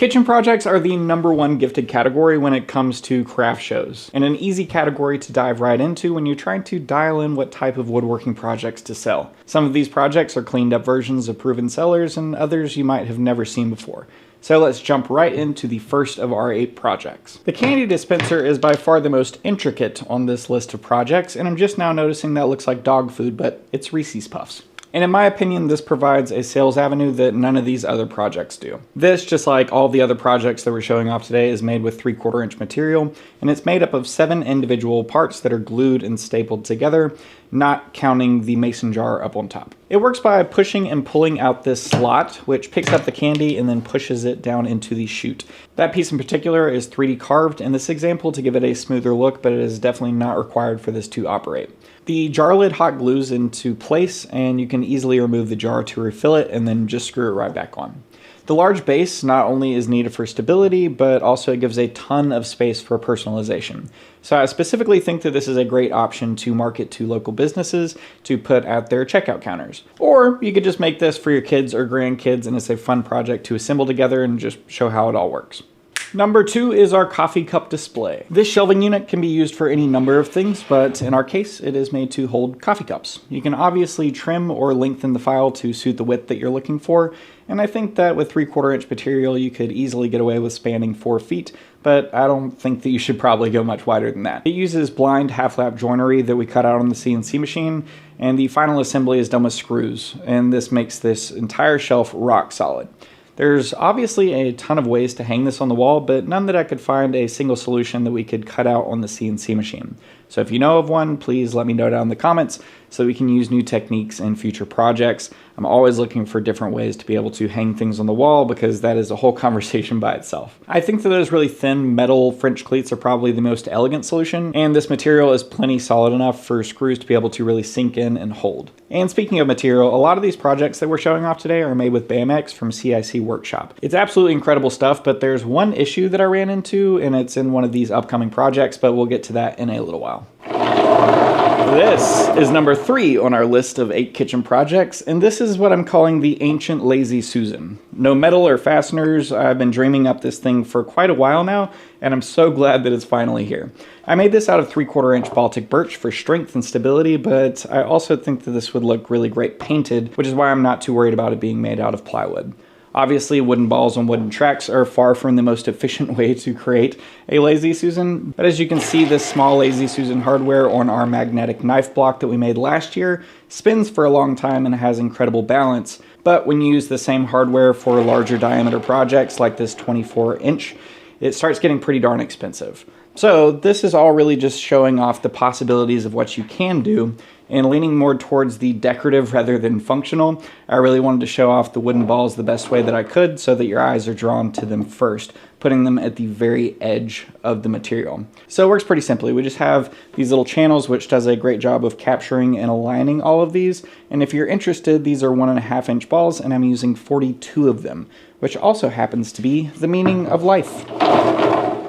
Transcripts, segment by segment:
Kitchen projects are the #1 gifted category when it comes to craft shows, and an easy category to dive right into when you're trying to dial in what type of woodworking projects to sell. Some of these projects are cleaned up versions of proven sellers, and others you might have never seen before. So let's jump right into the first of our 8 projects. The candy dispenser is by far the most intricate on this list of projects, and I'm just now noticing that looks like dog food, but it's Reese's Puffs. And in my opinion, this provides a sales avenue that none of these other projects do. This, just like all the other projects that we're showing off today, is made with 3/4 inch material, and it's made up of 7 individual parts that are glued and stapled together, not counting the mason jar up on top. It works by pushing and pulling out this slot, which picks up the candy and then pushes it down into the chute. That piece in particular is 3D carved in this example to give it a smoother look, but it is definitely not required for this to operate. The jar lid hot glues into place, and you can easily remove the jar to refill it and then just screw it right back on. The large base not only is needed for stability, but also it gives a ton of space for personalization. So I specifically think that this is a great option to market to local businesses to put at their checkout counters. Or you could just make this for your kids or grandkids, and it's a fun project to assemble together and just show how it all works. Number 2 is our coffee cup display. This shelving unit can be used for any number of things, but in our case, it is made to hold coffee cups. You can obviously trim or lengthen the file to suit the width that you're looking for, and I think that with 3/4 inch material, you could easily get away with spanning 4 feet, but I don't think that you should probably go much wider than that. It uses blind half-lap joinery that we cut out on the CNC machine, and the final assembly is done with screws, and this makes this entire shelf rock solid. There's obviously a ton of ways to hang this on the wall, but none that I could find a single solution that we could cut out on the CNC machine. So if you know of one, please let me know down in the comments so we can use new techniques in future projects. I'm always looking for different ways to be able to hang things on the wall because that is a whole conversation by itself. I think that those really thin metal French cleats are probably the most elegant solution, and this material is plenty solid enough for screws to be able to really sink in and hold. And speaking of material, a lot of these projects that we're showing off today are made with BAMX from CIC Workshop. It's absolutely incredible stuff, but there's one issue that I ran into, and it's in one of these upcoming projects, but we'll get to that in a little while. This is number 3 on our list of 8 kitchen projects, and this is what I'm calling the ancient Lazy Susan. No metal or fasteners. I've been dreaming up this thing for quite a while now, and I'm so glad that it's finally here. I made this out of 3/4 inch Baltic birch for strength and stability, but I also think that this would look really great painted, which is why I'm not too worried about it being made out of plywood. Obviously, wooden balls on wooden tracks are far from the most efficient way to create a Lazy Susan, but as you can see, this small Lazy Susan hardware on our magnetic knife block that we made last year spins for a long time and has incredible balance, but when you use the same hardware for larger diameter projects like this 24 inch, it starts getting pretty darn expensive. So this is all really just showing off the possibilities of what you can do, and leaning more towards the decorative rather than functional. I really wanted to show off the wooden balls the best way that I could so that your eyes are drawn to them first, putting them at the very edge of the material. So it works pretty simply. We just have these little channels, which does a great job of capturing and aligning all of these. And if you're interested, these are 1.5 inch balls, and I'm using 42 of them, which also happens to be the meaning of life.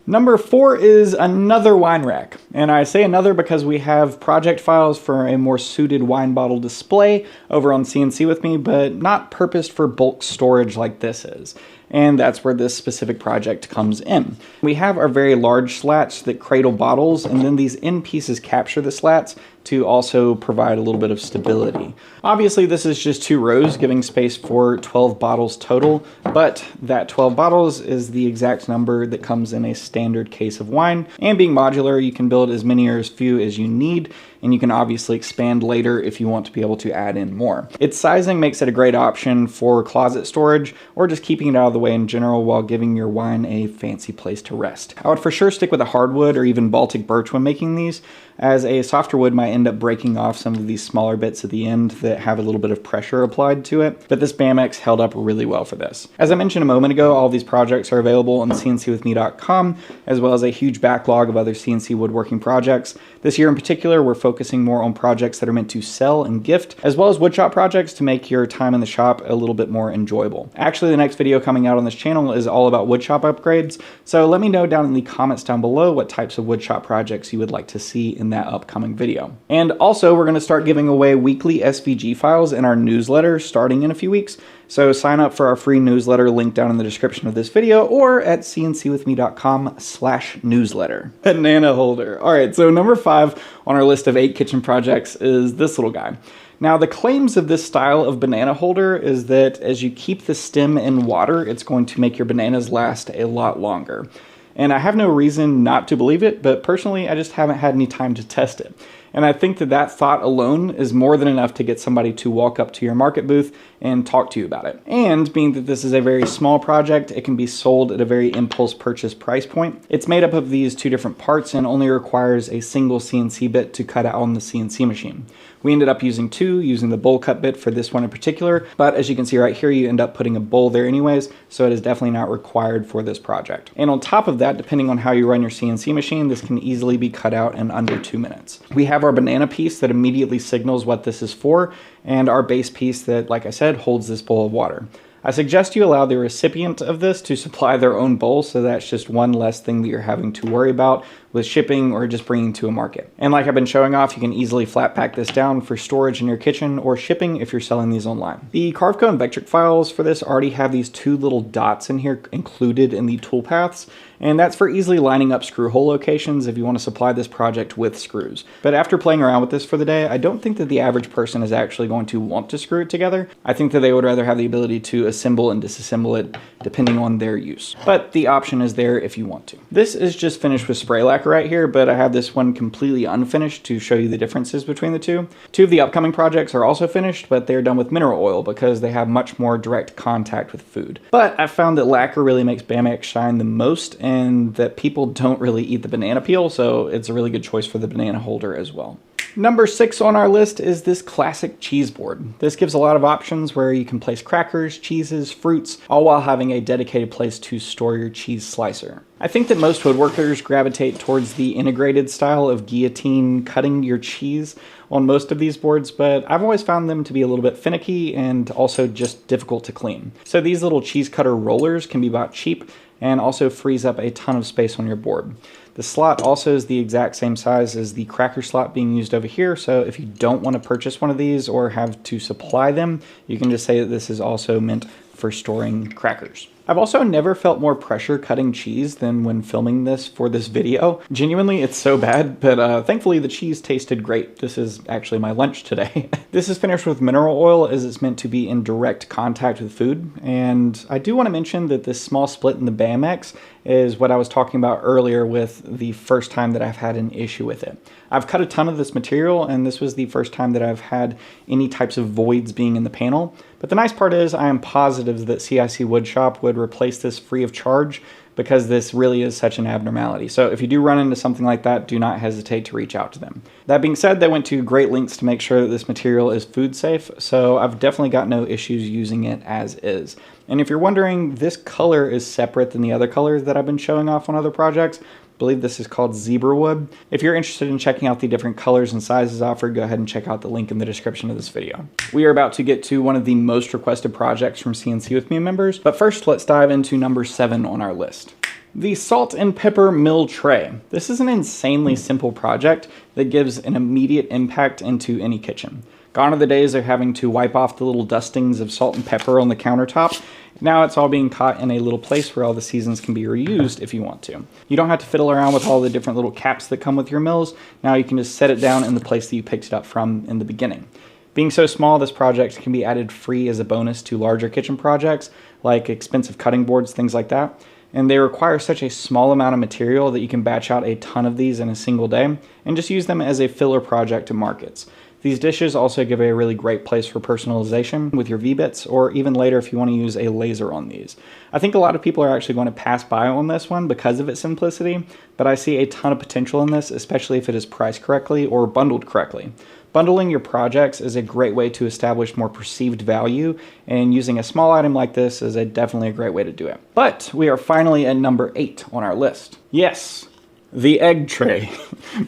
Number 4 is another wine rack, and I say another because we have project files for a more suited wine bottle display over on CNC with me, but not purposed for bulk storage like this is. And that's where this specific project comes in. We have our very large slats that cradle bottles, and then these end pieces capture the slats to also provide a little bit of stability. Obviously, this is just 2 rows, giving space for 12 bottles total, but that 12 bottles is the exact number that comes in a standard case of wine. And being modular, you can build as many or as few as you need, and you can obviously expand later if you want to be able to add in more. Its sizing makes it a great option for closet storage or just keeping it out of the way in general while giving your wine a fancy place to rest. I would for sure stick with a hardwood or even Baltic birch when making these, as a softer wood might end up breaking off some of these smaller bits at the end that have a little bit of pressure applied to it, but this BAMX held up really well for this. As I mentioned a moment ago, all these projects are available on cncwithme.com, as well as a huge backlog of other CNC woodworking projects. This year in particular, we're focusing more on projects that are meant to sell and gift, as well as woodshop projects to make your time in the shop a little bit more enjoyable. Actually, the next video coming out on this channel is all about woodshop upgrades, so let me know down in the comments down below what types of woodshop projects you would like to see in that upcoming video. And also, we're going to start giving away weekly SVG files in our newsletter starting in a few weeks. So sign up for our free newsletter linked down in the description of this video or at cncwithme.com/newsletter. Banana holder. All right, so number 5 on our list of 8 kitchen projects is this little guy. Now, the claims of this style of banana holder is that as you keep the stem in water, it's going to make your bananas last a lot longer. And I have no reason not to believe it, but personally, I just haven't had any time to test it. And I think that that thought alone is more than enough to get somebody to walk up to your market booth and talk to you about it. And being that this is a very small project, it can be sold at a very impulse purchase price point. It's made up of these 2 different parts and only requires a single CNC bit to cut out on the CNC machine. We ended up using 2, using the bowl cut bit for this one in particular, but as you can see right here, you end up putting a bowl there anyways, so it is definitely not required for this project. And on top of that, depending on how you run your CNC machine, this can easily be cut out in under 2 minutes. We have our banana piece that immediately signals what this is for, and our base piece that, like I said, holds this bowl of water. I suggest you allow the recipient of this to supply their own bowl, so that's just one less thing that you're having to worry about with shipping or just bringing to a market. And like I've been showing off, you can easily flat pack this down for storage in your kitchen or shipping if you're selling these online. The Carveco and Vectric files for this already have these 2 little dots in here included in the toolpaths, and that's for easily lining up screw hole locations if you want to supply this project with screws. But after playing around with this for the day, I don't think that the average person is actually going to want to screw it together. I think that they would rather have the ability to assemble and disassemble it depending on their use. But the option is there if you want to. This is just finished with spray lacquer right here, but I have this one completely unfinished to show you the differences between the two. 2 of the upcoming projects are also finished, but they're done with mineral oil because they have much more direct contact with food. But I found that lacquer really makes Bamax shine the most, and that people don't really eat the banana peel, so it's a really good choice for the banana holder as well. Number 6 on our list is this classic cheese board. This gives a lot of options where you can place crackers, cheeses, fruits, all while having a dedicated place to store your cheese slicer. I think that most woodworkers gravitate towards the integrated style of guillotine cutting your cheese on most of these boards, but I've always found them to be a little bit finicky and also just difficult to clean. So these little cheese cutter rollers can be bought cheap and also frees up a ton of space on your board. The slot also is the exact same size as the cracker slot being used over here, so if you don't want to purchase one of these or have to supply them, you can just say that this is also meant for storing crackers. I've also never felt more pressure cutting cheese than when filming this for this video. Genuinely, it's so bad, but thankfully the cheese tasted great. This is actually my lunch today. This is finished with mineral oil as it's meant to be in direct contact with food. And I do want to mention that this small split in the Bamax is what I was talking about earlier with the first time that I've had an issue with it. I've cut a ton of this material, and this was the first time that I've had any types of voids being in the panel. But the nice part is I am positive that CIC Woodshop would replace this free of charge because this really is such an abnormality. So if you do run into something like that, do not hesitate to reach out to them. That being said, they went to great lengths to make sure that this material is food safe, so I've definitely got no issues using it as is. And if you're wondering, this color is separate than the other colors that I've been showing off on other projects. I believe this is called zebra wood. If you're interested in checking out the different colors and sizes offered, go ahead and check out the link in the description of this video. We are about to get to one of the most requested projects from CNC With Me members, but first let's dive into number 7 on our list. The salt and pepper mill tray. This is an insanely simple project that gives an immediate impact into any kitchen. Gone are the days of having to wipe off the little dustings of salt and pepper on the countertop. Now it's all being caught in a little place where all the seasons can be reused if you want to. You don't have to fiddle around with all the different little caps that come with your mills. Now you can just set it down in the place that you picked it up from in the beginning. Being so small, this project can be added free as a bonus to larger kitchen projects, like expensive cutting boards, things like that. And they require such a small amount of material that you can batch out a ton of these in a single day and just use them as a filler project to markets. These dishes also give a really great place for personalization with your V-bits, or even later if you want to use a laser on these. I think a lot of people are actually going to pass by on this one because of its simplicity, but I see a ton of potential in this, especially if it is priced correctly or bundled correctly. Bundling your projects is a great way to establish more perceived value, and using a small item like this is definitely a great way to do it. But we are finally at number 8 on our list. Yes, the egg tray.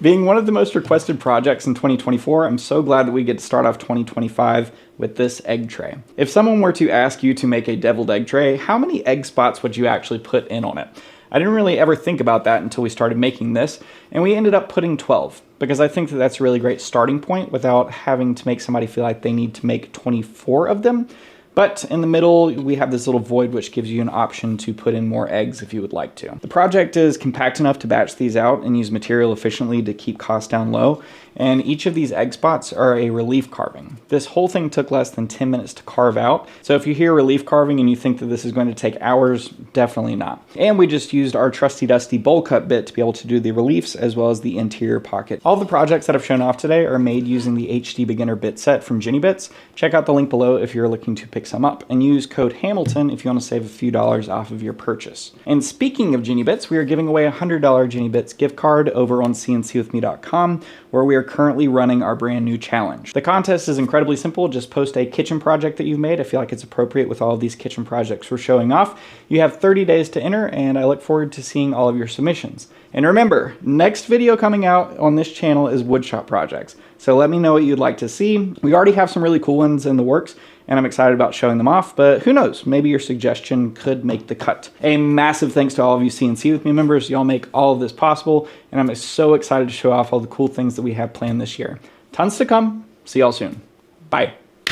Being one of the most requested projects in 2024, I'm so glad that we get to start off 2025 with this egg tray. If someone were to ask you to make a deviled egg tray, how many egg spots would you actually put in on it? I didn't really ever think about that until we started making this, and we ended up putting 12, because I think that that's a really great starting point without having to make somebody feel like they need to make 24 of them. But in the middle, we have this little void which gives you an option to put in more eggs if you would like to. The project is compact enough to batch these out and use material efficiently to keep costs down low, and each of these egg spots are a relief carving. This whole thing took less than 10 minutes to carve out, so if you hear relief carving and you think that this is going to take hours, definitely not. And we just used our trusty dusty bowl cut bit to be able to do the reliefs as well as the interior pocket. All the projects that I've shown off today are made using the HD Beginner bit set from Jenny Bits. Check out the link below if you're looking to pick some up, and use code Hamilton if you want to save a few dollars off of your purchase. And speaking of Jenny Bits, we are giving away a $100 Jenny Bits gift card over on cncwithme.com, where we are currently running our brand new challenge. The contest is incredibly simple. Just post a kitchen project that you've made. I feel like it's appropriate with all of these kitchen projects we're showing off. You have 30 days to enter, and I look forward to seeing all of your submissions. And remember, next video coming out on this channel is woodshop projects. So let me know what you'd like to see. We already have some really cool ones in the works, and I'm excited about showing them off, but who knows, maybe your suggestion could make the cut. A massive thanks to all of you CNC With Me members. Y'all make all of this possible, and I'm so excited to show off all the cool things that we have planned this year. Tons to come. See y'all soon. Bye.